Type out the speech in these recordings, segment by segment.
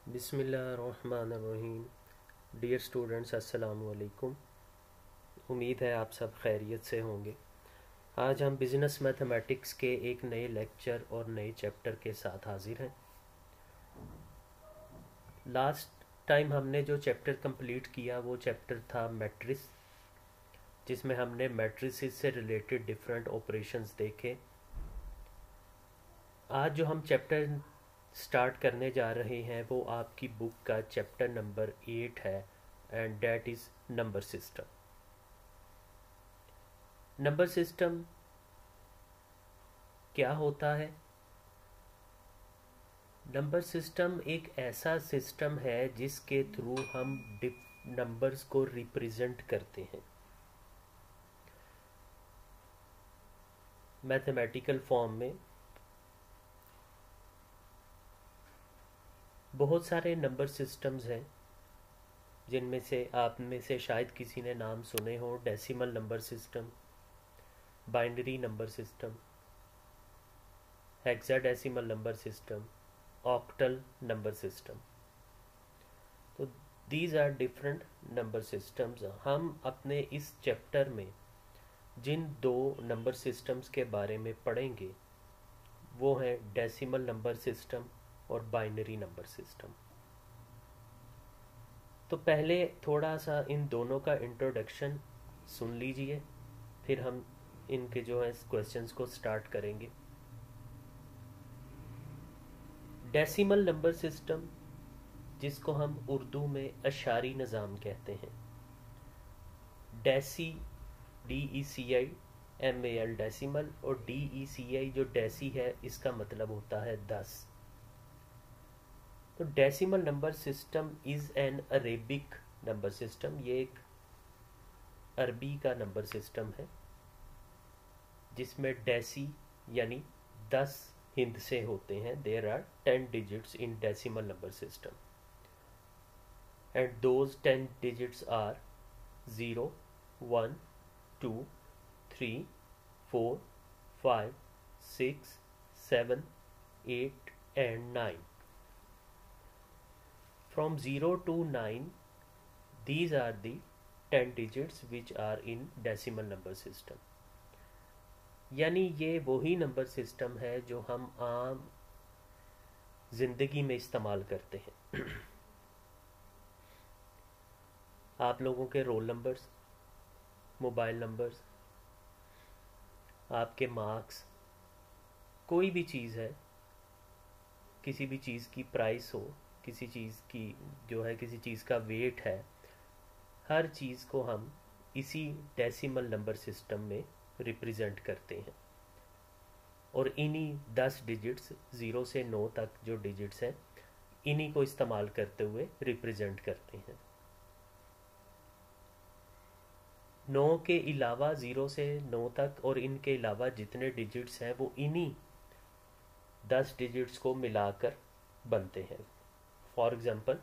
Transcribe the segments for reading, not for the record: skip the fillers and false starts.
बिस्मिल्लाहिर्रहमानिर्रहीम। Dear students, अस्सलाम वालेकुम। उम्मीद है आप सब खैरियत से होंगे। आज हम बिज़नेस मैथमेटिक्स के एक नए लेक्चर और नए चैप्टर के साथ हाजिर हैं। लास्ट टाइम हमने जो चैप्टर कंप्लीट किया वो चैप्टर था मैट्रिक्स, जिसमें हमने मैट्रिसेस से रिलेटेड डिफरेंट ऑपरेशंस देखे। आज जो हम चैप्टर स्टार्ट करने जा रहे हैं वो आपकी बुक का चैप्टर नंबर 8 है, and that is number system. Number system क्या होता है? नंबर सिस्टम एक ऐसा सिस्टम है जिसके थ्रू हम नंबर्स को रिप्रेजेंट करते हैं मैथमेटिकल फॉर्म में। बहुत सारे नंबर सिस्टम्स हैं, जिनमें से आप में से शायद किसी ने नाम सुने हो। Decimal number system, binary number system, hexadecimal number system, octal number system. तो these are different number systems. हम अपने इस चैप्टर में जिन दो नंबर सिस्टम्स के बारे में पढ़ेंगे वो हैं डेसिमल नंबर सिस्टम और बाइनरी नंबर सिस्टम। तो पहले थोड़ा सा इन दोनों का इंट्रोडक्शन सुन लीजिए, फिर हम इनके जो है क्वेश्चंस को स्टार्ट करेंगे। डेसिमल नंबर सिस्टम, जिसको हम उर्दू में अशारी निज़ाम कहते हैं। डेसी, DECIMAL डेसिमल, और DECI जो डेसी है इसका मतलब होता है 10। तो decimal number system is an Arabic number system. ये एक अरबी का नंबर सिस्टम है जिसमें डेसी यानी 10 हिंदसे होते हैं। There are 10 digits in decimal number system, and those 10 digits are 0, 1, 2, 3, 4, 5, 6, 7, 8 and 9. From 0 to 9, these are the 10 digits which are in decimal number system. यानी ये वही नंबर सिस्टम है जो हम आम जिंदगी में इस्तेमाल करते हैं। आप लोगों के रोल नंबर्स, मोबाइल नंबर्स, आपके मार्क्स, कोई भी चीज़ है, किसी भी चीज़ की प्राइस हो, किसी चीज़ की जो है किसी चीज़ का वेट है, हर चीज़ को हम इसी डेसिमल नंबर सिस्टम में रिप्रेजेंट करते हैं। और इन्हीं 10 डिजिट्स 0 से 9 तक जो डिजिट्स हैं इन्हीं को इस्तेमाल करते हुए रिप्रेजेंट करते हैं। 9 के अलावा 0 से 9 तक और इनके अलावा जितने डिजिट्स हैं वो इन्हीं 10 डिजिट्स को मिलाकर बनते हैं। फॉर एग्जांपल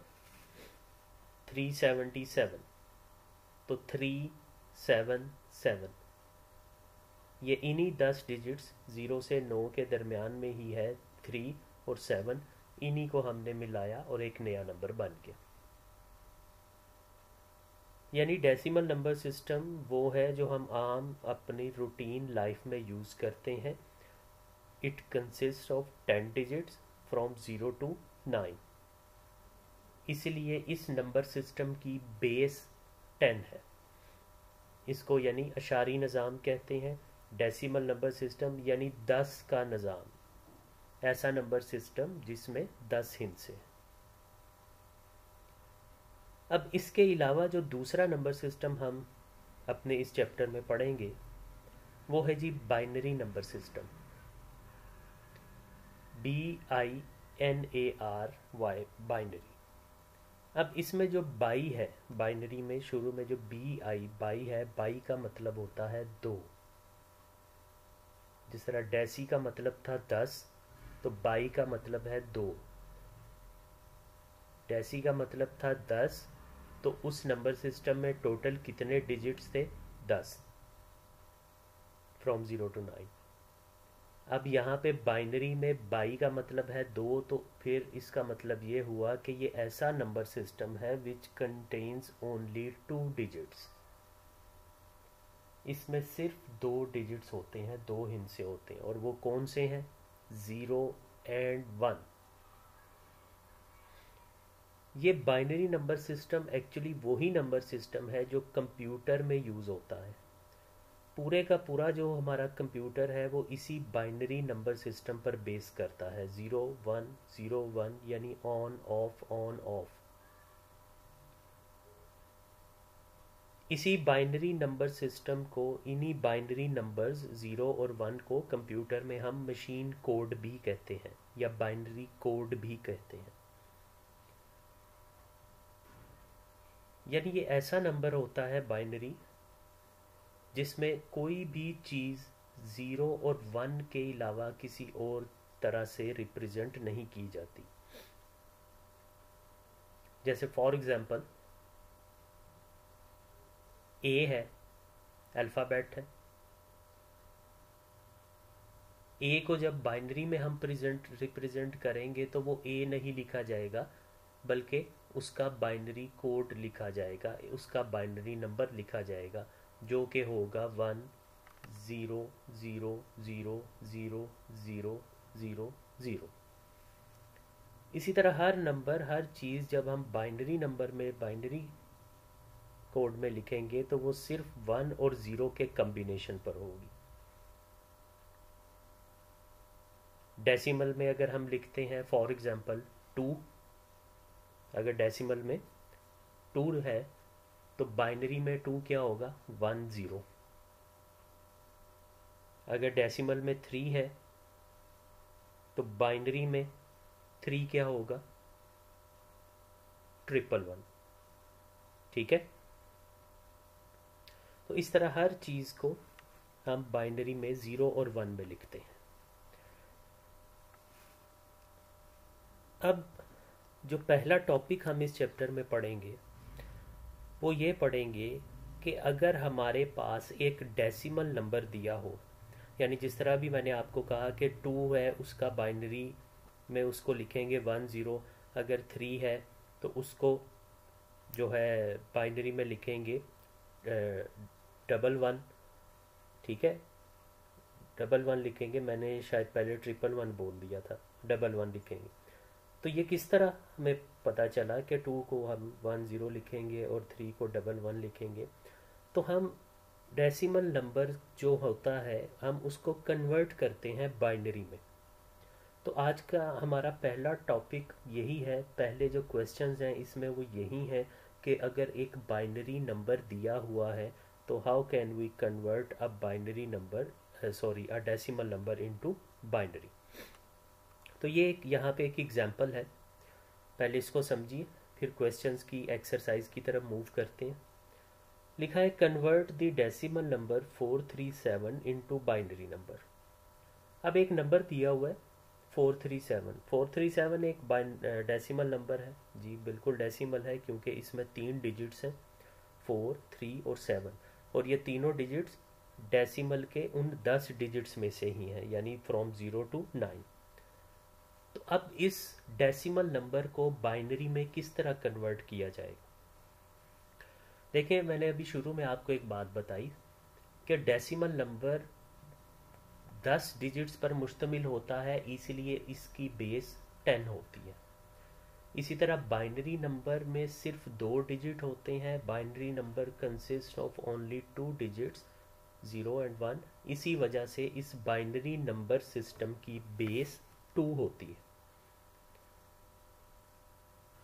377, तो 377 ये इन्हीं 10 डिजिट्स 0 से 9 के दरमियान में ही है। 3 और 7 इन्हीं को हमने मिलाया और एक नया नंबर बन गया। यानी डेसिमल नंबर सिस्टम वो है जो हम आम अपनी रूटीन लाइफ में यूज़ करते हैं। It consist of 10 digits from 0 to 9। इसलिए इस नंबर सिस्टम की बेस 10 है। इसको यानी अशारी निज़ाम कहते हैं। डेसिमल नंबर सिस्टम यानी 10 का निज़ाम, ऐसा नंबर सिस्टम जिसमें 10 हिस्से हैं। अब इसके अलावा जो दूसरा नंबर सिस्टम हम अपने इस चैप्टर में पढ़ेंगे वो है जी binary number system. BINARY, binary. अब इसमें जो बाई है, बाइनरी में शुरू में जो बाई है, बाई का मतलब होता है 2। जिस तरह डेसी का मतलब था 10, तो बाई का मतलब है 2। डेसी का मतलब था 10, तो उस नंबर सिस्टम में टोटल कितने डिजिट्स थे? 10, फ्रॉम 0 to 9। अब यहाँ पे बाइनरी में बाई का मतलब है दो, तो फिर इसका मतलब ये हुआ कि ये ऐसा नंबर सिस्टम है विच कंटेन्स ओनली 2 डिजिट्स। इसमें सिर्फ 2 डिजिट्स होते हैं, 2 हिस्से होते हैं, और वो कौन से हैं? 0 एंड 1। ये बाइनरी नंबर सिस्टम एक्चुअली वही नंबर सिस्टम है जो कंप्यूटर में यूज़ होता है। पूरे का पूरा जो हमारा कंप्यूटर है वो इसी बाइनरी नंबर सिस्टम पर बेस करता है। 0 1 यानी ऑन ऑफ। इसी बाइनरी नंबर सिस्टम को, इन्हीं बाइनरी नंबर्स 0 और 1 को कंप्यूटर में हम मशीन कोड भी कहते हैं या बाइनरी कोड भी कहते हैं। यानी ये ऐसा नंबर होता है बाइनरी जिसमें कोई भी चीज़ 0 और 1 के अलावा किसी और तरह से रिप्रेजेंट नहीं की जाती। जैसे फॉर एग्जांपल ए है, अल्फ़ाबेट है। ए को जब बाइनरी में हम रिप्रेजेंट करेंगे तो वो ए नहीं लिखा जाएगा, बल्कि उसका बाइनरी कोड लिखा जाएगा, उसका बाइनरी नंबर लिखा जाएगा, जो कि होगा 1 0 0 0 0 0 0 0। इसी तरह हर नंबर, हर चीज़ जब हम बाइनरी नंबर में, बाइनरी कोड में लिखेंगे तो वो सिर्फ 1 और 0 के कॉम्बिनेशन पर होगी। डेसिमल में अगर हम लिखते हैं फॉर एग्जांपल 2, अगर डेसिमल में 2 है तो बाइनरी में 2 क्या होगा? 1 0। अगर डेसिमल में 3 है तो बाइनरी में 3 क्या होगा? 111। ठीक है। तो इस तरह हर चीज़ को हम बाइनरी में 0 और 1 में लिखते हैं। अब जो पहला टॉपिक हम इस चैप्टर में पढ़ेंगे वो ये पढ़ेंगे कि अगर हमारे पास एक डेसिमल नंबर दिया हो, यानी जिस तरह भी मैंने आपको कहा कि 2 है उसका बाइनरी में उसको लिखेंगे 1 0, अगर 3 है तो उसको जो है बाइनरी में लिखेंगे 1 1। ठीक है, 1 1 लिखेंगे, मैंने शायद पहले 1 बोल दिया था, 1 1 लिखेंगे। तो ये किस तरह हमें पता चला कि 2 को हम 1 0 लिखेंगे और 3 को 1 1 लिखेंगे? तो हम डेसिमल नंबर जो होता है हम उसको कन्वर्ट करते हैं बाइनरी में। तो आज का हमारा पहला टॉपिक यही है, पहले जो क्वेश्चंस हैं इसमें वो यही है कि अगर एक बाइनरी नंबर दिया हुआ है तो how can we convert a binary number, a decimal number into binary. तो ये एक यहाँ पे एक एग्जांपल है, पहले इसको समझिए फिर क्वेश्चंस की एक्सरसाइज की तरफ मूव करते हैं। लिखा है convert the decimal number 437 into binary number. अब एक नंबर दिया हुआ है 437। 437 एक डेसिमल नंबर है जी, बिल्कुल डेसिमल है क्योंकि इसमें 3 डिजिट्स हैं, 4 3 और 7, और ये तीनों डिजिट्स डेसिमल के उन 10 डिजिट्स में से ही हैं, यानी फ्रॉम 0 to 9। तो अब इस डेसिमल नंबर को बाइनरी में किस तरह कन्वर्ट किया जाएगा? देखिए, मैंने अभी शुरू में आपको एक बात बताई कि डेसिमल नंबर 10 डिजिट्स पर मुश्तमिल होता है, इसलिए इसकी बेस 10 होती है। इसी तरह बाइनरी नंबर में सिर्फ 2 डिजिट होते हैं, binary number consist of only 2 digits 0 and 1। इसी वजह से इस बाइनरी नंबर सिस्टम की बेस 2 होती है।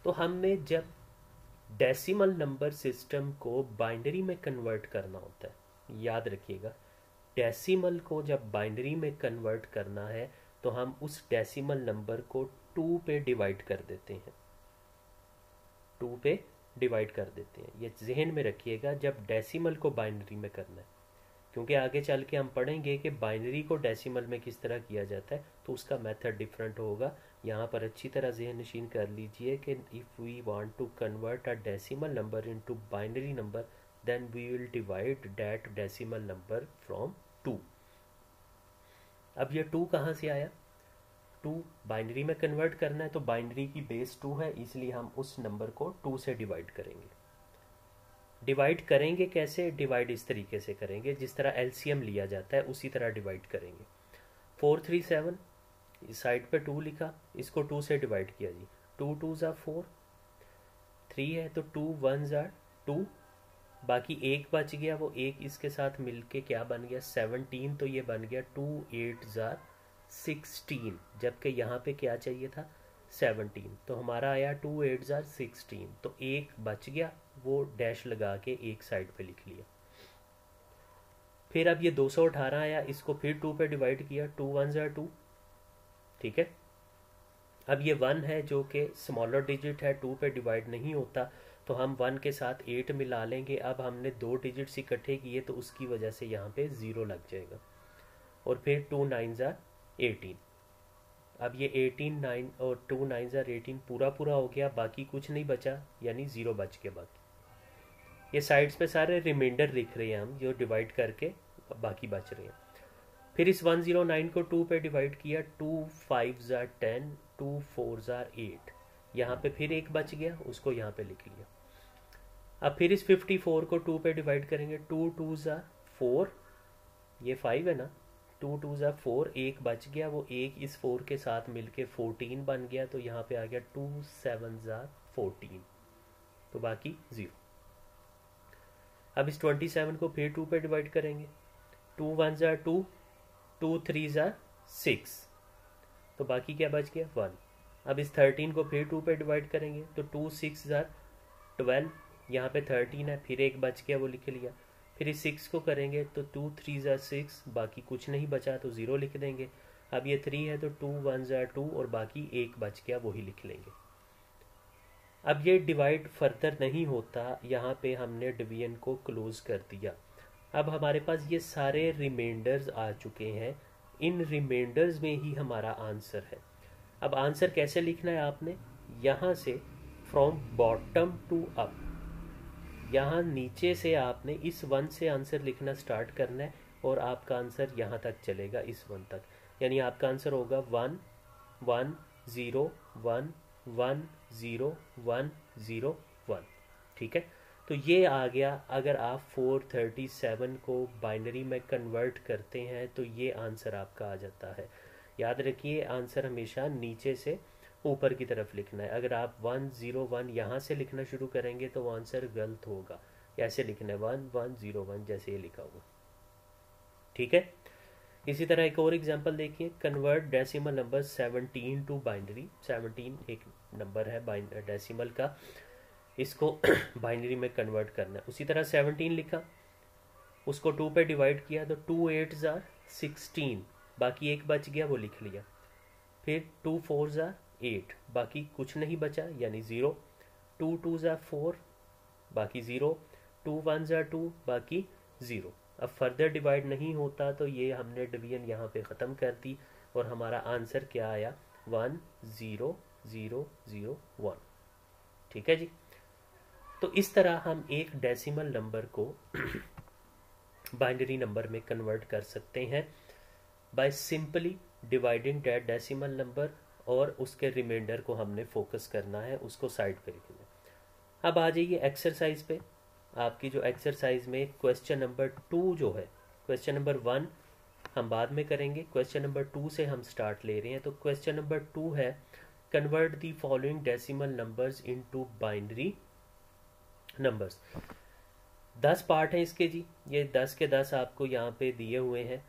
तो हमने जब डेसिमल नंबर सिस्टम को बाइनरी में कन्वर्ट करना होता है, याद रखिएगा, डेसिमल को जब बाइनरी में कन्वर्ट करना है तो हम उस डेसिमल नंबर को 2 पे डिवाइड कर देते हैं, 2 पे डिवाइड कर देते हैं। ये जहन में रखिएगा जब डेसिमल को बाइनरी में करना है, क्योंकि आगे चल के हम पढ़ेंगे कि बाइनरी को डेसिमल में किस तरह किया जाता है, तो उसका मेथड डिफरेंट होगा। यहाँ पर अच्छी तरह जहन नशीन कर लीजिए कि if we want to convert a decimal number into binary number then we will divide that decimal number from 2। अब ये 2 कहाँ से आया, 2 बाइनरी में कन्वर्ट करना है तो बाइनरी की बेस 2 है, इसलिए हम उस नंबर को 2 से डिवाइड करेंगे। डिवाइड करेंगे कैसे, डिवाइड इस तरीके से करेंगे जिस तरह एलसीएम लिया जाता है उसी तरह डिवाइड करेंगे। 437 इस साइड पे 2 लिखा, इसको 2 से डिवाइड किया जी, 2 2 ज़ा 4, 3 है तो 2 1 ज़ा 2, बाकी एक बच गया, वो एक इसके साथ मिलके क्या बन गया 17, तो ये बन गया 2 8 ज़ा 16, जबकि यहाँ पे क्या चाहिए था 17, तो हमारा आया 2 8 ज़ा 16, तो एक बच गया, वो डैश लगा के एक साइड पे लिख लिया। फिर अब ये 218 आया, इसको फिर 2 पे डिवाइड किया, 2 1 ज़ा 2, ठीक है। अब ये 1 है जो कि स्मॉलर डिजिट है, 2 पे डिवाइड नहीं होता, तो हम 1 के साथ 8 मिला लेंगे। अब हमने 2 डिजिट्स इकट्ठे किए तो उसकी वजह से यहाँ पे 0 लग जाएगा, और फिर 2 9 ज़ा 18, अब ये 18 9 और 2 9 ज़ा 18 पूरा पूरा हो गया, बाकी कुछ नहीं बचा, यानी 0 बच गया। बाकी ये साइड्स पे सारे रिमाइंडर लिख रहे हैं हम, जो डिवाइड करके बाकी बच रहे हैं। फिर इस 109 को 2 पे डिवाइड किया, 2 5 ज़ा 10, 2 4 ज़ा 8, यहाँ पे फिर एक बच गया, उसको यहाँ पे लिख लिया। अब फिर इस 54 को 2 पे डिवाइड करेंगे, 2 2 ज़ा 4, ये 5 है ना, 2 2 ज़ा 4, एक बच गया, वो एक इस 4 के साथ मिलके 14 बन गया, तो यहाँ पे आ गया 2 7 ज़ा 14, तो बाकी 0। अब इस 27 को फिर 2 पे डिवाइड करेंगे, 2 1 ज़ा 2, 2 3 ज़ा 6, तो बाकी क्या बच गया 1। अब इस 13 को फिर 2 पे डिवाइड करेंगे, तो 2 6 ज़ा 12, यहाँ पे 13 है, फिर एक बच गया, वो लिख लिया। फिर इस 6 को करेंगे तो 2 3 ज़ा 6, बाकी कुछ नहीं बचा तो 0 लिख देंगे। अब ये 3 है तो 2 1 ज़ा 2, और बाकी एक बच गया, वही लिख लेंगे। अब ये डिवाइड फर्दर नहीं होता, यहाँ पे हमने डिवीजन को क्लोज कर दिया। अब हमारे पास ये सारे रिमाइंडर्स आ चुके हैं, इन रिमाइंडर्स में ही हमारा आंसर है। अब आंसर कैसे लिखना है, आपने यहाँ से फ्रॉम बॉटम टू अप, यहाँ नीचे से आपने इस 1 से आंसर लिखना स्टार्ट करना है, और आपका आंसर यहाँ तक चलेगा, इस 1 तक, यानी आपका आंसर होगा 1 1 0 1 1 0 1 0 1, ठीक है। तो ये आ गया। अगर आप 437 को बाइनरी में कन्वर्ट करते हैं तो ये आंसर आपका आ जाता है। याद रखिए, आंसर हमेशा नीचे से ऊपर की तरफ लिखना है। अगर आप 101 यहाँ से लिखना शुरू करेंगे तो वो आंसर गलत होगा, ऐसे लिखना है 1101 जैसे ये लिखा हुआ, ठीक है। इसी तरह एक और एग्जांपल देखिए, convert decimal number 17 to binary. 17 एक नंबर है डेसिमल का, इसको बाइनरी में कन्वर्ट करना है। उसी तरह 17 लिखा, उसको 2 पे डिवाइड किया तो 2 8 ज़ा 16, बाकी एक बच गया, वो लिख लिया। फिर 2 4 ज़ा 8, बाकी कुछ नहीं बचा, यानी 0। 2 2 ज़ा 4, बाकी 0। 2 1 ज़ा 2, बाकी 0। अब फर्दर डिवाइड नहीं होता, तो ये हमने डिवीजन यहाँ पे ख़त्म कर दी, और हमारा आंसर क्या आया 1 0 0 0 1, ठीक है जी। तो इस तरह हम एक डेसिमल नंबर को बाइनरी नंबर में कन्वर्ट कर सकते हैं by simply dividing that decimal number, और उसके रिमाइंडर को हमने फोकस करना है, उसको साइड पे लिखना है। अब आ जाइए एक्सरसाइज पे। आपकी जो एक्सरसाइज में क्वेश्चन नंबर 2 जो है, क्वेश्चन नंबर 1 हम बाद में करेंगे, क्वेश्चन नंबर 2 से हम स्टार्ट ले रहे हैं। तो क्वेश्चन नंबर 2 है, convert the following decimal numbers into binary numbers. 10 part हैं इसके जी, ये 10 के 10 आपको यहाँ पे दिए हुए हैं।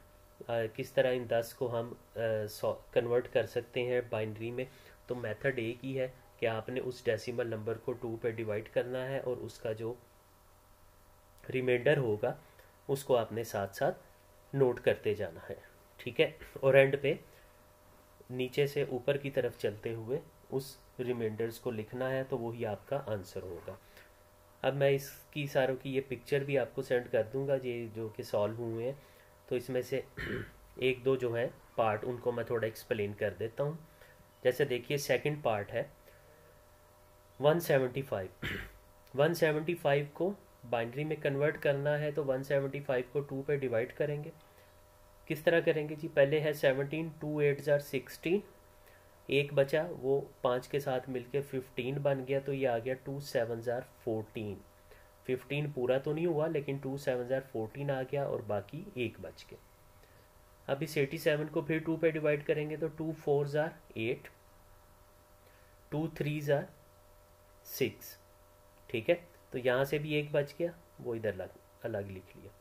किस तरह इन 10 को हम कन्वर्ट कर सकते हैं बाइनरी में। तो मेथड एक ही है कि आपने उस डेसिमल नंबर को 2 पे डिवाइड करना है, और उसका जो रिमाइंडर होगा उसको आपने साथ साथ नोट करते जाना है, ठीक है। और एंड पे नीचे से ऊपर की तरफ चलते हुए उस रिमाइंडर्स को लिखना है, तो वही आपका आंसर होगा। अब मैं इसकी सारों की ये पिक्चर भी आपको सेंड कर दूंगा, ये जो कि सॉल्व हुए हैं। तो इसमें से एक दो जो है पार्ट, उनको मैं थोड़ा एक्सप्लेन कर देता हूँ। जैसे देखिए, सेकंड पार्ट है 175। 175 को बाइनरी में कन्वर्ट करना है, तो 175 को 2 पे डिवाइड करेंगे। किस तरह करेंगे जी? पहले है 17, 2 8 जार 16, एक बचा वो 5 के साथ मिलके 15 बन गया, तो ये आ गया 2 7 जार 14। 15 पूरा तो नहीं हुआ लेकिन 2 7 जार 14 आ गया और बाकी एक बच गया। अब इस 87 को फिर 2 पे डिवाइड करेंगे तो 2 4 जार 8, 2 3 जार 6, ठीक है। तो यहाँ से भी एक बच गया, वो इधर अलग लिख लिया।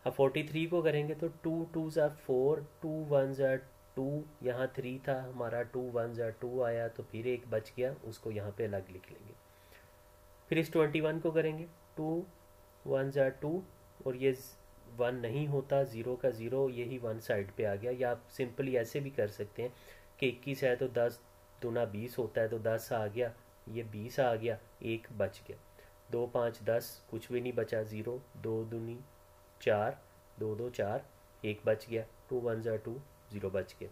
अब 43 को करेंगे तो 2 2 जार 4, 2 1 जार 2, यहाँ 3 था हमारा, 2 1 जार 2 आया, तो फिर एक बच गया, उसको यहाँ पे अलग लिख लेंगे। फिर इस 21 को करेंगे 2 1 जार 2, और ये 1 नहीं होता, 0 का 0, यही 1 साइड पे आ गया। या आप सिंपली ऐसे भी कर सकते हैं कि 21 है तो 10 दूना 20 होता है, तो 10 आ गया, ये 20 आ गया, एक बच गया। 2 5 10, कुछ भी नहीं बचा, 0, 2 दूनी 4, 2 2 4, एक बच गया, 2 1 जार 2, 0 बच गया।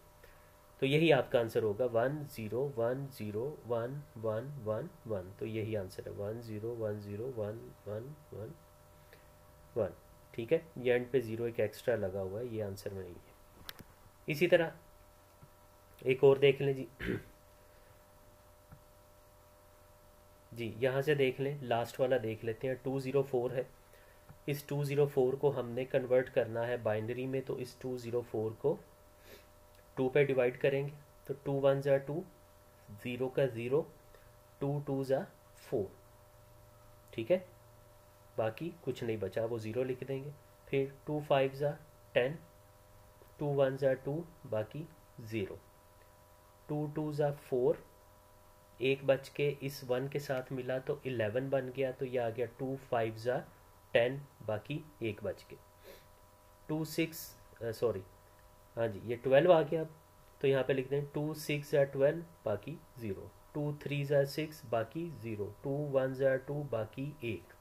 तो यही आपका आंसर होगा 1 0 1 0 1 1 1 1। तो यही आंसर है 1 0 1 0 1 1 1 1, ठीक है। ये एंड पे 0 एक एक्स्ट्रा लगा हुआ है, ये आंसर में नहीं है। इसी तरह एक और देख लें जी। जी यहाँ से देख लें, लास्ट वाला देख लेते हैं। 204 है, इस 204 को हमने कन्वर्ट करना है बाइनरी में, तो इस 204 को 2 पे डिवाइड करेंगे तो 2 1 ज़ा 2, 0 का 0, 2 2 ज़ा 4, ठीक है। बाकी कुछ नहीं बचा, वो 0 लिख देंगे। फिर 2 5 ज़ा 10, 2 1 ज़ा 2, बाकी 0, 2 2 ज़ा 4, एक बच के इस 1 के साथ मिला तो 11 बन गया, तो ये आ गया 2 5 ज़ा 10, बाकी एक बच के 2 6 सॉरी हाँ जी ये 12 आ गया। अब तो यहाँ पे लिख दें 2 6 ज़ा 12, बाकी 0, 2 3 ज़ा 6, बाकी 0, 2 1 ज़ा 2, बाकी 1।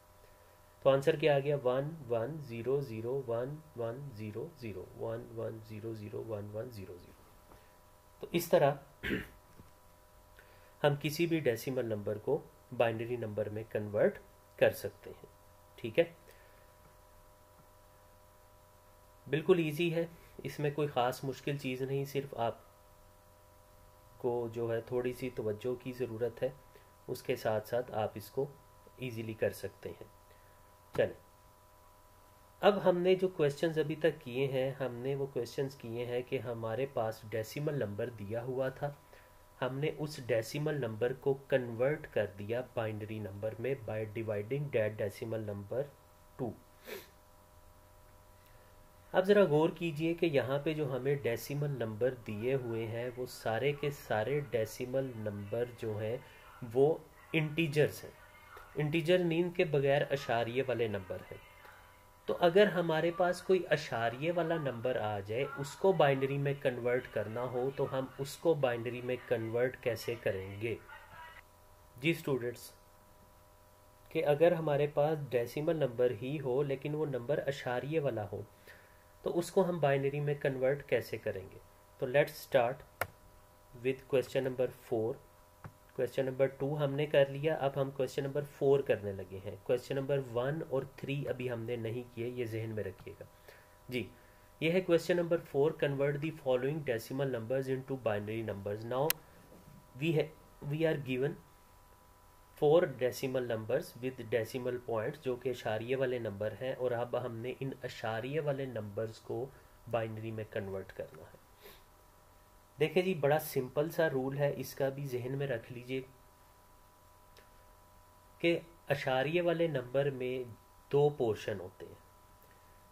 तो आंसर क्या आ गया? 1 1 0 0 1 1 0 0 1 1 0 0 1 1 0 0। तो इस तरह हम किसी भी डेसिमल नंबर को बाइनरी नंबर में कन्वर्ट कर सकते हैं, ठीक है। बिल्कुल इजी है, इसमें कोई ख़ास मुश्किल चीज़ नहीं, सिर्फ आपको जो है थोड़ी सी तवज्जो की ज़रूरत है, उसके साथ साथ आप इसको इजीली कर सकते हैं। चलें, अब हमने जो क्वेश्चंस अभी तक किए हैं, हमने वो क्वेश्चंस किए हैं कि हमारे पास डेसिमल नंबर दिया हुआ था, हमने उस डेसिमल नंबर को कन्वर्ट कर दिया बाइनरी नंबर में by dividing that decimal number 2। अब ज़रा गौर कीजिए कि यहाँ पे जो हमें डेसिमल नंबर दिए हुए हैं वो सारे के सारे डेसिमल नंबर जो हैं वो इंटीजर्स हैं। इंटीजर मीन के बगैर अशारिये वाले नंबर हैं। तो अगर हमारे पास कोई अशारिये वाला नंबर आ जाए, उसको बाइनरी में कन्वर्ट करना हो, तो हम उसको बाइनरी में कन्वर्ट कैसे करेंगे? जी स्टूडेंट्स, कि अगर हमारे पास डेसिमल नंबर ही हो लेकिन वो नंबर अशारिये वाला हो, तो उसको हम बाइनरी में कन्वर्ट कैसे करेंगे? तो let's start with question number 4। Question number 2 हमने कर लिया, अब हम क्वेश्चन नंबर 4 करने लगे हैं। क्वेश्चन नंबर 1 और 3 अभी हमने नहीं किए, ये जहन में रखिएगा जी। ये है question number 4, convert the following decimal numbers into binary numbers. Now we are given 4 decimal numbers with decimal points, जो कि अशारिये वाले नंबर हैं, और अब हमने इन अशारिये वाले नंबर्स को बाइनरी में कन्वर्ट करना है। देखिए जी, बड़ा सिंपल सा रूल है, इसका भी जहन में रख लीजिए कि अशारिये वाले नंबर में 2 पोर्शन होते हैं।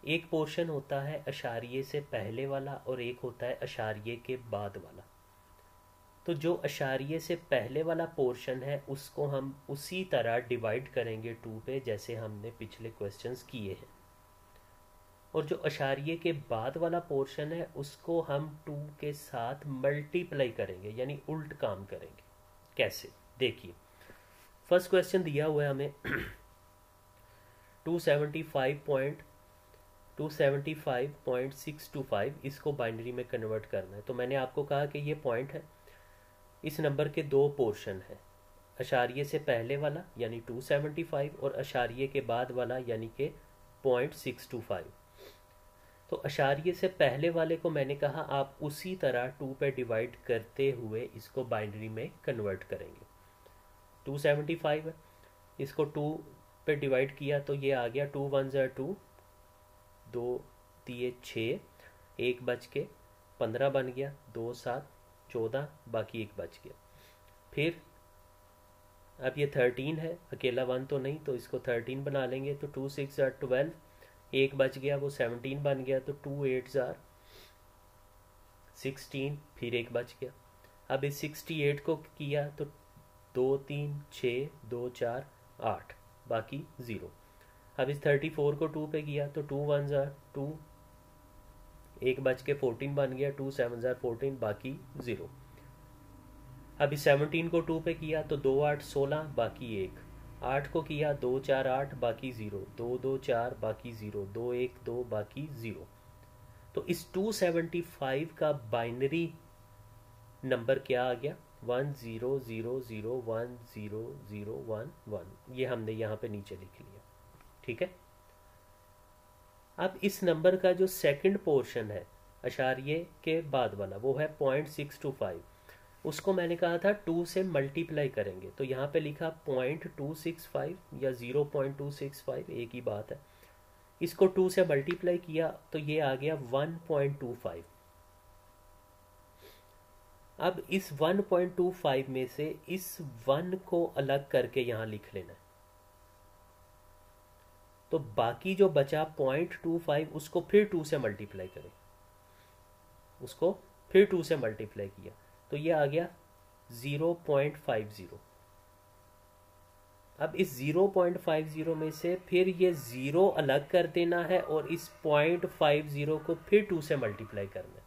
एक पोर्शन होता है अशारिये से पहले वाला और एक होता है अशारिये के बाद वाला। तो जो अशारिये से पहले वाला पोर्शन है उसको हम उसी तरह डिवाइड करेंगे 2 पे जैसे हमने पिछले क्वेश्चंस किए हैं, और जो अशारिये के बाद वाला पोर्शन है उसको हम 2 के साथ मल्टीप्लाई करेंगे, यानी उल्ट काम करेंगे। कैसे? देखिए, फर्स्ट क्वेश्चन दिया हुआ है हमें 275.625, इसको बाइनरी में कन्वर्ट करना है। तो मैंने आपको कहा कि ये पॉइंट है, इस नंबर के 2 पोर्शन है, अशारिये से पहले वाला यानी 275 और अशारिये के बाद वाला यानी कि 0.625। तो अशारिये से पहले वाले को मैंने कहा आप उसी तरह 2 पे डिवाइड करते हुए इसको बाइनरी में कन्वर्ट करेंगे। 275 है, इसको 2 पे डिवाइड किया तो ये आ गया 2 1 ज़ा 2, 2 दिए 6, 1 बच के 15 बन गया, 2 7 14, बाकी 1 बच गया। फिर अब ये 13 है, अकेला 1 तो नहीं, तो इसको 13 बना लेंगे। तो 2 6 ज़ा 12, 1 बच गया वो 17 बन गया। तो 2 8 ज़ा 16, फिर 1 बच गया। अब इस 68 को किया तो 2 3 6 2 4 8, बाकी 0। अब इस 34 को 2 पे किया तो 2 1 ज़ा 2, 1 बच के 14 बन गया। 2 7 ज़ा 14, बाकी 0। अब इस 17 को 2 पे किया तो 2 8 16, बाकी 1। 8 को किया 2 4 8, बाकी 0। 2 2 4, बाकी 0। 2 1 2, बाकी 0। तो इस 275 का बाइनरी नंबर क्या आ गया? 1 0 0 0 1 0 0 1 1। ये हमने यहाँ पे नीचे लिख लिया, ठीक है। अब इस नंबर का जो सेकंड पोर्शन है अशारिये के बाद वाला, वो है 0.625। उसको मैंने कहा था 2 से मल्टीप्लाई करेंगे, तो यहाँ पे लिखा 0.265 या 0.265, एक ही बात है। इसको 2 से मल्टीप्लाई किया तो ये आ गया 1.25। अब इस 1.25 में से इस 1 को अलग करके यहाँ लिख लेना है। तो बाकी जो बचा 0.25 उसको फिर 2 से मल्टीप्लाई करें, उसको फिर 2 से मल्टीप्लाई किया तो ये आ गया 0.50। अब इस 0.50 में से फिर ये 0 अलग कर देना है और इस 0.50 को फिर 2 से मल्टीप्लाई करना है।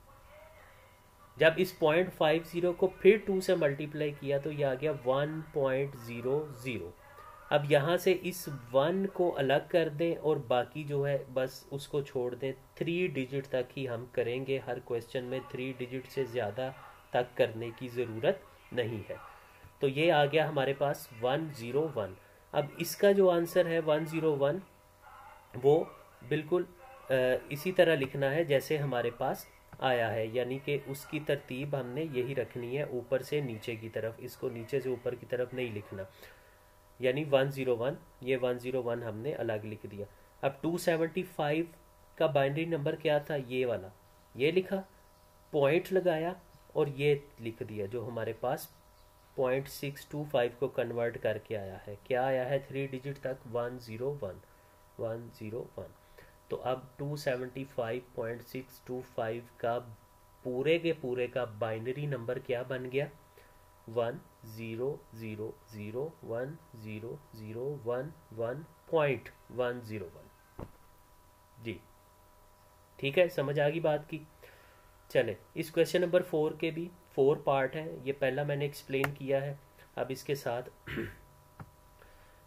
जब इस 0.50 को फिर 2 से मल्टीप्लाई किया तो ये आ गया 1.00। अब यहाँ से इस 1 को अलग कर दें और बाकी जो है बस उसको छोड़ दें। 3 डिजिट तक ही हम करेंगे, हर क्वेश्चन में 3 डिजिट से ज़्यादा तक करने की ज़रूरत नहीं है। तो ये आ गया हमारे पास 101। अब इसका जो आंसर है 101, वो बिल्कुल इसी तरह लिखना है जैसे हमारे पास आया है, यानी कि उसकी तरतीब हमने यही रखनी है, ऊपर से नीचे की तरफ, इसको नीचे से ऊपर की तरफ नहीं लिखना। यानी 101, ये 101 हमने अलग लिख दिया। अब 275 का बाइनरी नंबर क्या था? ये वाला, ये लिखा, पॉइंट लगाया और ये लिख दिया जो हमारे पास 0.625 को कन्वर्ट करके आया है। क्या आया है 3 डिजिट तक? 101 101। तो अब 275.625 का पूरे के पूरे का बाइनरी नंबर क्या बन गया? 100010011.101। जी ठीक है, समझ आ गई बात की। चले, इस क्वेश्चन नंबर 4 के भी 4 पार्ट हैं, ये पहला मैंने एक्सप्लेन किया है। अब इसके साथ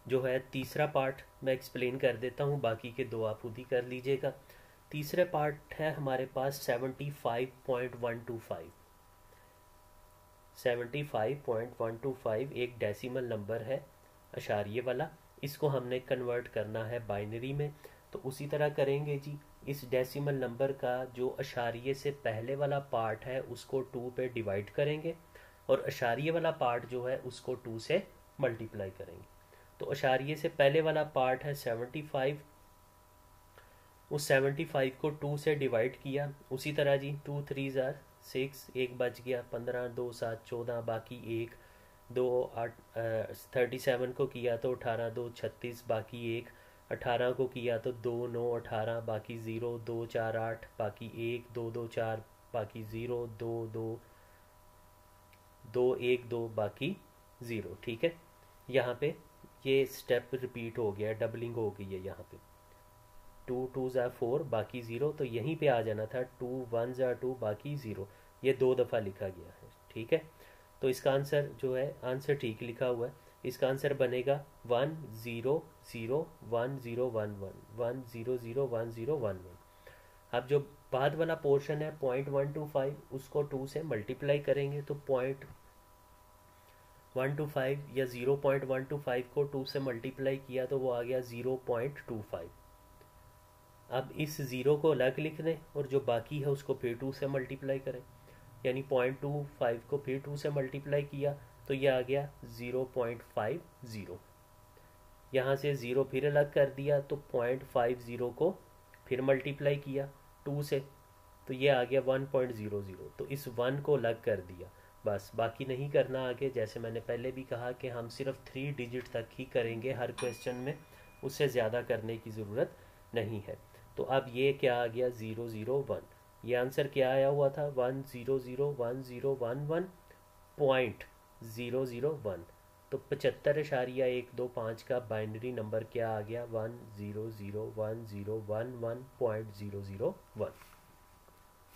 जो है तीसरा पार्ट मैं एक्सप्लेन कर देता हूँ, बाकी के 2 आप खुद ही कर लीजिएगा। तीसरे पार्ट है हमारे पास 75.125। 75.125 एक डेसिमल नंबर है अशारिये वाला, इसको हमने कन्वर्ट करना है बाइनरी में। तो उसी तरह करेंगे जी। इस डेसिमल नंबर का जो अशारिये से पहले वाला पार्ट है उसको 2 पे डिवाइड करेंगे और अशारिये वाला पार्ट जो है उसको 2 से मल्टीप्लाई करेंगे। तो अशारिये से पहले वाला पार्ट है 75, उस 75 को 2 से डिवाइड किया, उसी तरह जी 2 3 ज़ा 6, 1 बच गया, 15 2 7 14, बाकी 1, 2 8 37 को किया तो 18 2 36, बाकी 1, 18 को किया तो 2 9 18, बाकी 0, 2 4 8, बाकी 1, 2 2 4, बाकी 0, 2 2 2 1 2, बाकी 0। ठीक है, यहाँ पे ये स्टेप रिपीट हो गया, डबलिंग हो गई है यहाँ पे। 2 2 ज़ा 4, बाकी 0, तो यहीं पे आ जाना था 2 1 ज़ा 2, बाकी 0। ये 2 दफ़ा लिखा गया है, ठीक है। तो इसका आंसर जो है, आंसर ठीक लिखा हुआ है, इसका आंसर बनेगा 1 0 0 1 0 1 1 1 0 0 1 0 1 1। अब जो बाद वाला पोर्शन है 0.125, उसको 2 से मल्टीप्लाई करेंगे तो 0.125 या 0.125 को 2 से मल्टीप्लाई किया तो वो आ गया 0.25। अब इस ज़ीरो को अलग लिख दें और जो बाकी है उसको फिर 2 से मल्टीप्लाई करें, यानी 0.25 को फिर 2 से मल्टीप्लाई किया तो ये आ गया 0.50। यहाँ से ज़ीरो फिर अलग कर दिया तो 0.50 को फिर मल्टीप्लाई किया 2 से, तो ये आ गया 1.00। तो इस 1 को अलग कर दिया, बस बाकी नहीं करना आगे। जैसे मैंने पहले भी कहा कि हम सिर्फ 3 डिजिट तक ही करेंगे हर क्वेश्चन में, उससे ज़्यादा करने की ज़रूरत नहीं है। तो अब ये क्या आ गया 001, ये आंसर क्या आया हुआ था 1001011.001। तो 75.125 का बाइनरी नंबर क्या आ गया 1001011.001।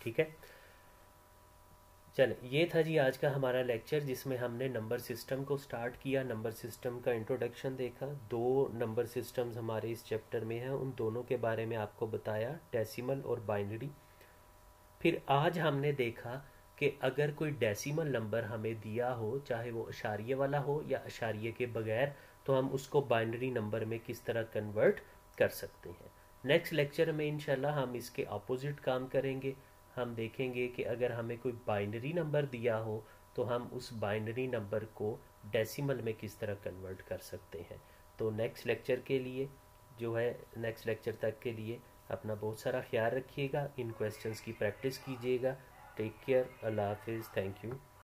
ठीक है, चले ये था जी आज का हमारा लेक्चर, जिसमें हमने नंबर सिस्टम को स्टार्ट किया, नंबर सिस्टम का इंट्रोडक्शन देखा। 2 नंबर सिस्टम्स हमारे इस चैप्टर में हैं, उन दोनों के बारे में आपको बताया, डेसिमल और बाइनरी। फिर आज हमने देखा कि अगर कोई डेसिमल नंबर हमें दिया हो, चाहे वो अशारिये वाला हो या अशारिये के बगैर, तो हम उसको बाइनरी नंबर में किस तरह कन्वर्ट कर सकते हैं। नेक्स्ट लेक्चर में इंशाल्लाह हम इसके अपोजिट काम करेंगे। हम देखेंगे कि अगर हमें कोई बाइनरी नंबर दिया हो तो हम उस बाइनरी नंबर को डेसिमल में किस तरह कन्वर्ट कर सकते हैं। तो नेक्स्ट लेक्चर के लिए जो है, नेक्स्ट लेक्चर तक के लिए अपना बहुत सारा ख्याल रखिएगा, इन क्वेश्चंस की प्रैक्टिस कीजिएगा। टेक केयर, अल्लाह हाफिज़, थैंक यू।